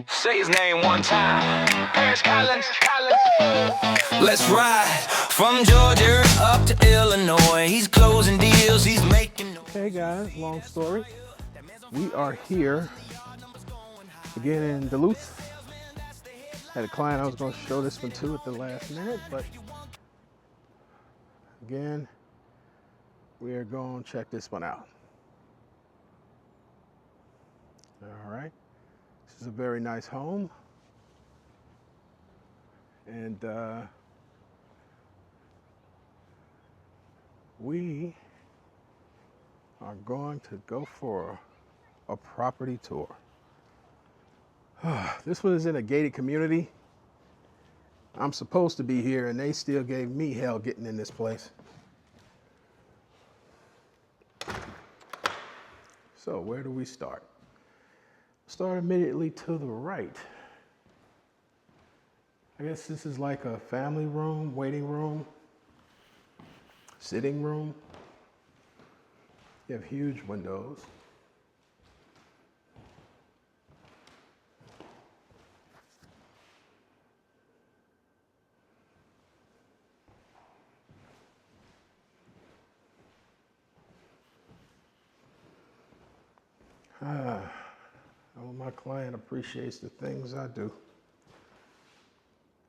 Say his name one time. ParisCollinsRE. Let's ride from Georgia up to Illinois. He's closing deals, he's making. Hey guys, long story. We are here again in Duluth. Had a client I was going to show this one to at the last minute, but again, we are going to check this one out. All right. This is a very nice home. And we are going to go for a property tour. This one is in a gated community. I'm supposed to be here and they still gave me hell getting in this place. So where do we start? Start immediately to the right. I guess this is like a family room, waiting room, sitting room. You have huge windows. My client appreciates the things I do.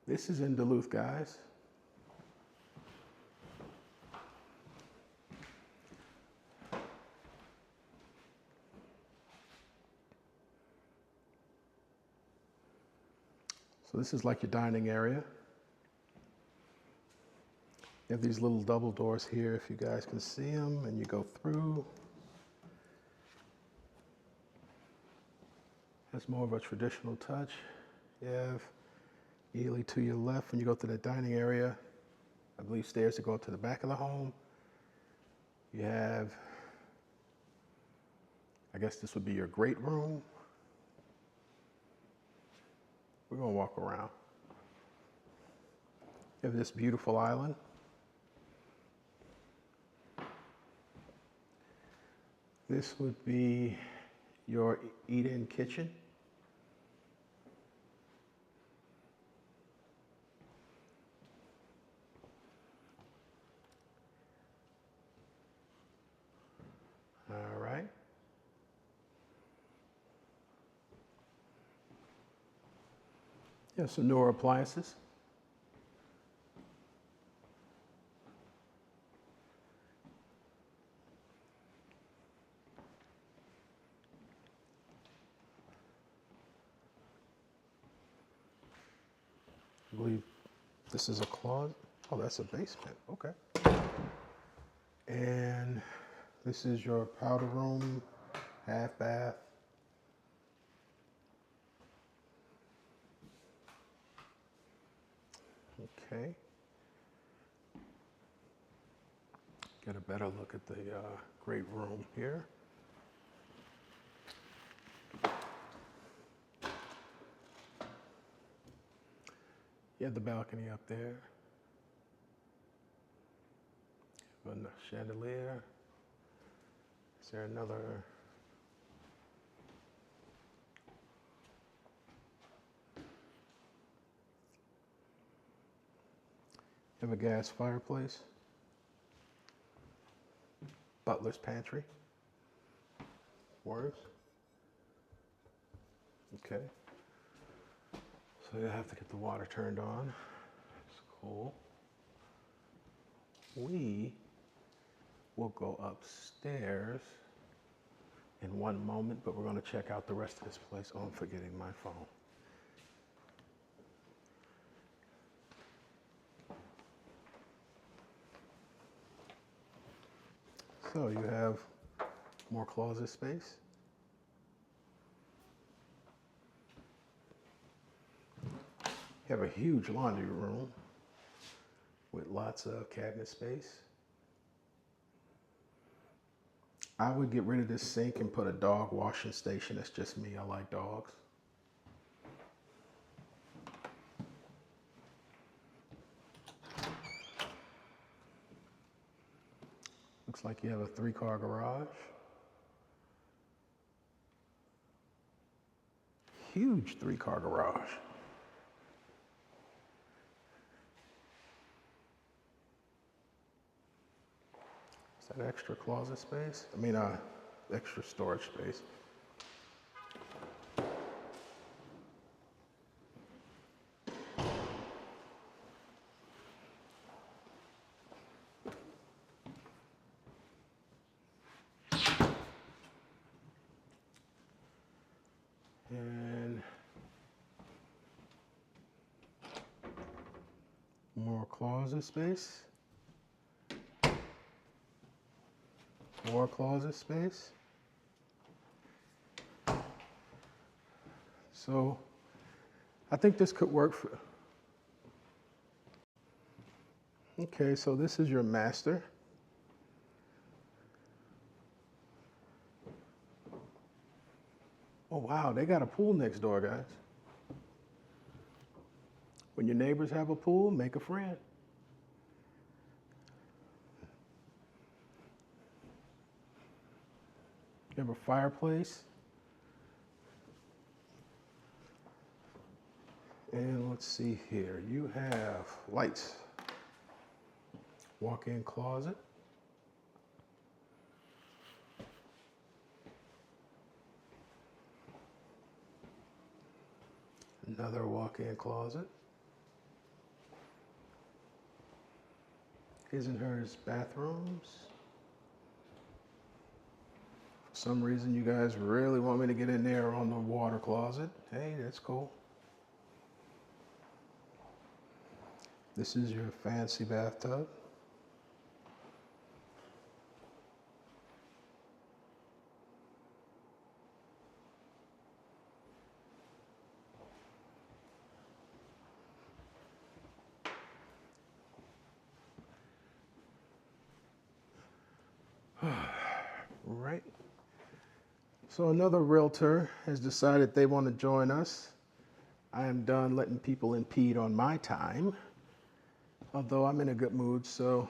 This is in Duluth, guys. So this is like your dining area. You have these little double doors here, if you guys can see them, and you go through. That's more of a traditional touch. You have immediately to your left when you go to the dining area, I believe stairs to go up to the back of the home. You have, I guess this would be your great room. We're gonna walk around. You have this beautiful island. This would be your eat-in kitchen. All right. You have some newer appliances. I believe this is a closet. Oh, that's a basement. Okay. And this is your powder room, half bath. Okay. Get a better look at the great room here. You have the balcony up there. A chandelier. Is there another? You have a gas fireplace. Butler's pantry. Works. Okay. So you have to get the water turned on. It's cool. We will go upstairs in one moment, but we're going to check out the rest of this place. Oh, I'm forgetting my phone. So you have more closet space. You have a huge laundry room with lots of cabinet space. I would get rid of this sink and put a dog washing station. That's just me. I like dogs. Looks like you have a 3-car garage. huge 3-car garage. Is that extra closet space? I mean, extra storage space. And more closet space. More closet space. So I think this could work for. Okay, so this is your master. Oh wow, they got a pool next door, guys. When your neighbors have a pool, make a friend. You have a fireplace. And let's see here, you have lights. Walk-in closet. Another walk-in closet. His and hers bathrooms. For some reason, you guys really want me to get in there on the water closet. Hey, that's cool. This is your fancy bathtub. Right. So another realtor has decided they want to join us. I am done letting people impede on my time, although I'm in a good mood, so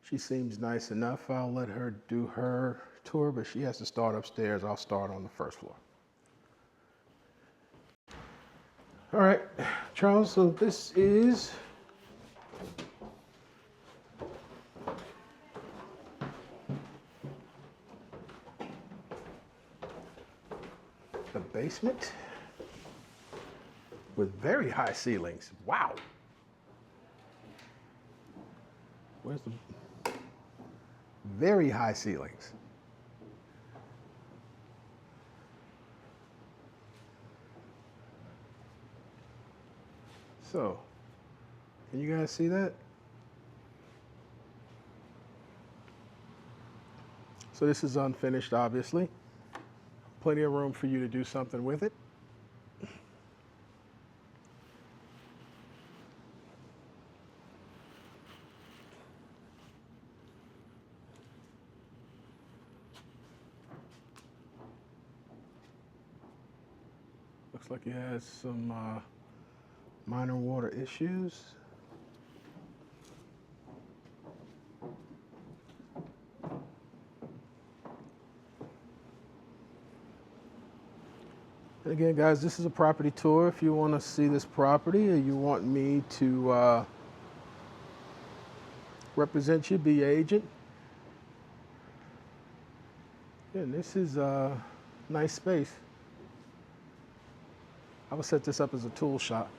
she seems nice enough. I'll let her do her tour, but she has to start upstairs. I'll start on the first floor. All right, Charles, so this is the basement with very high ceilings. Wow. Where's the very high ceilings? So, can you guys see that? So this is unfinished, obviously. Plenty of room for you to do something with it. Looks like it has some minor water issues. And again, guys, this is a property tour. If you want to see this property or you want me to represent you, be your agent. Yeah, and this is a nice space. I would set this up as a tool shop.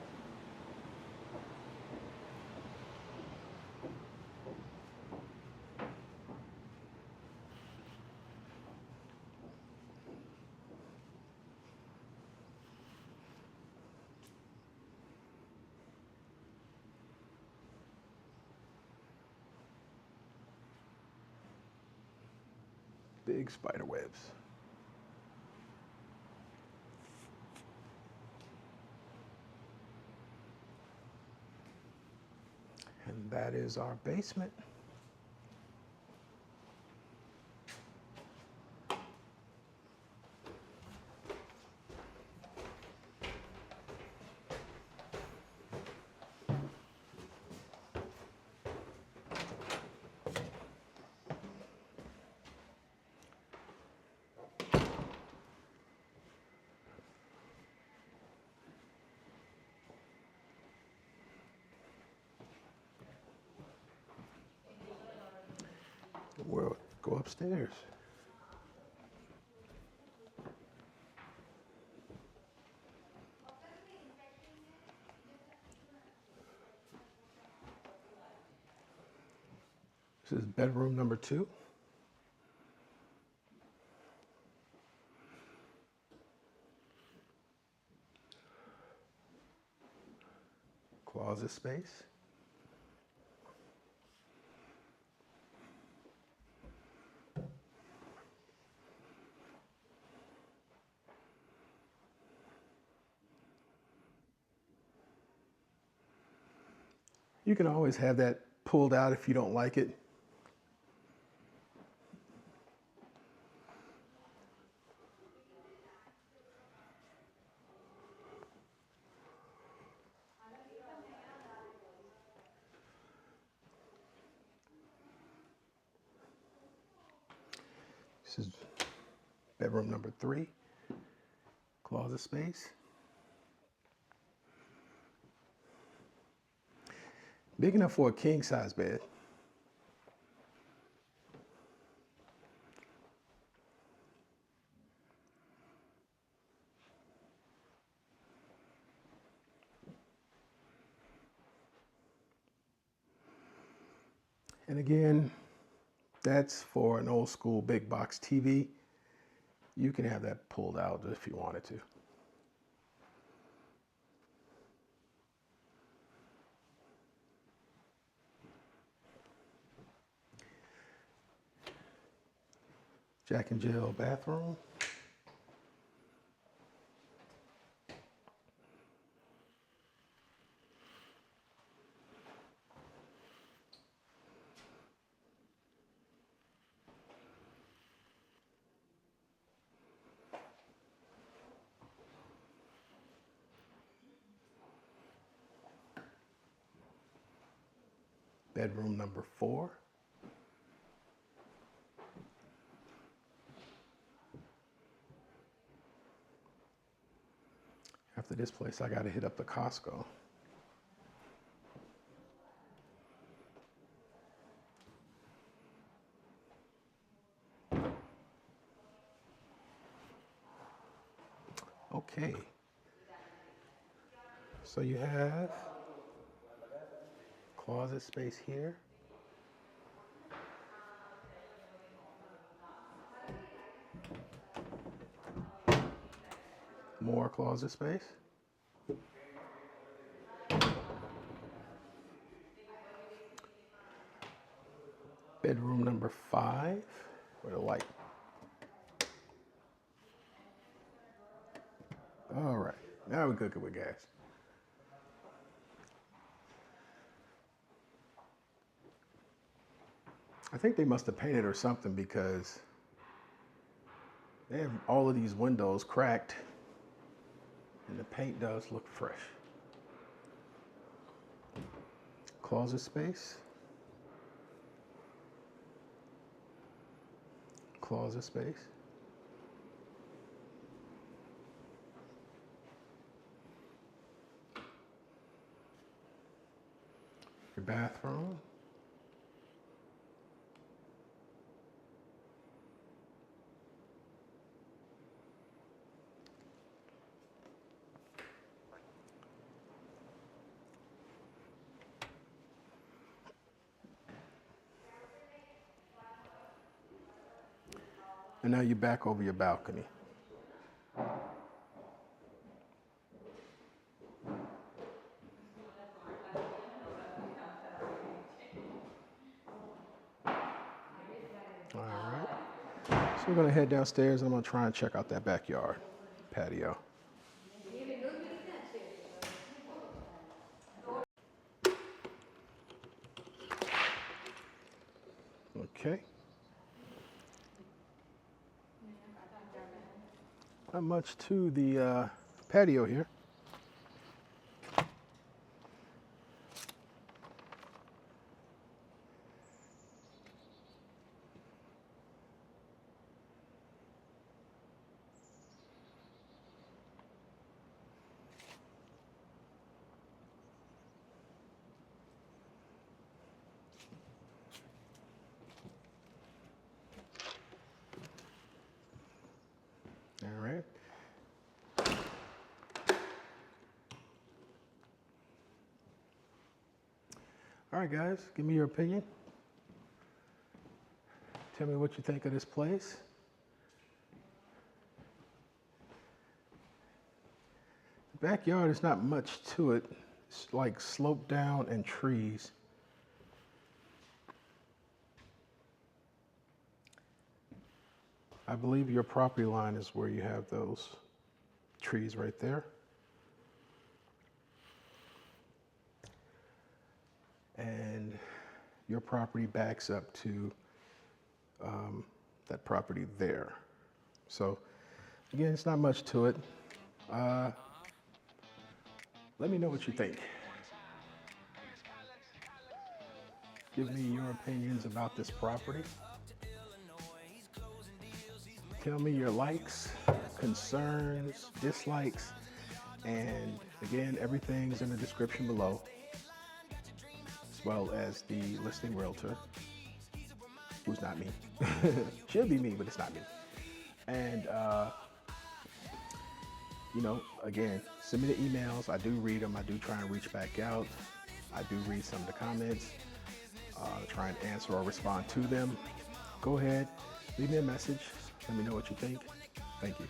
Big spider webs. And that is our basement. go upstairs. This is bedroom number 2. Closet space. You can always have that pulled out if you don't like it. This is bedroom number 3, closet space. Big enough for a king size bed. And again, that's for an old school big box TV. You can have that pulled out if you wanted to. Jack and Jill bathroom. Bedroom number 4. After this place, I got to hit up the Costco. Okay. So you have closet space here. More closet space. Bedroom number 5, where the light. All right, now we're cooking with gas. I think they must have painted or something because they have all of these windows cracked and the paint does look fresh. Closet space. Closet space. Your bathroom. And now you're back over your balcony. All right. So we're going to head downstairs and I'm going to try and check out that backyard patio. Okay. Not much to the patio here. All right, guys, give me your opinion. Tell me what you think of this place. The backyard is not much to it. It's like sloped down and trees. I believe your property line is where you have those trees right there. And your property backs up to that property there. So again, it's not much to it. Let me know what you think. Give me your opinions about this property. Tell me your likes, concerns, dislikes, and again, everything's in the description below, as well as the listing realtor, who's not me. Should be me, but it's not me. And you know, again, submit emails. I do read them. I do try and reach back out. I do read some of the comments, try and answer or respond to them. Go ahead, leave me a message. Let me know what you think. Thank you.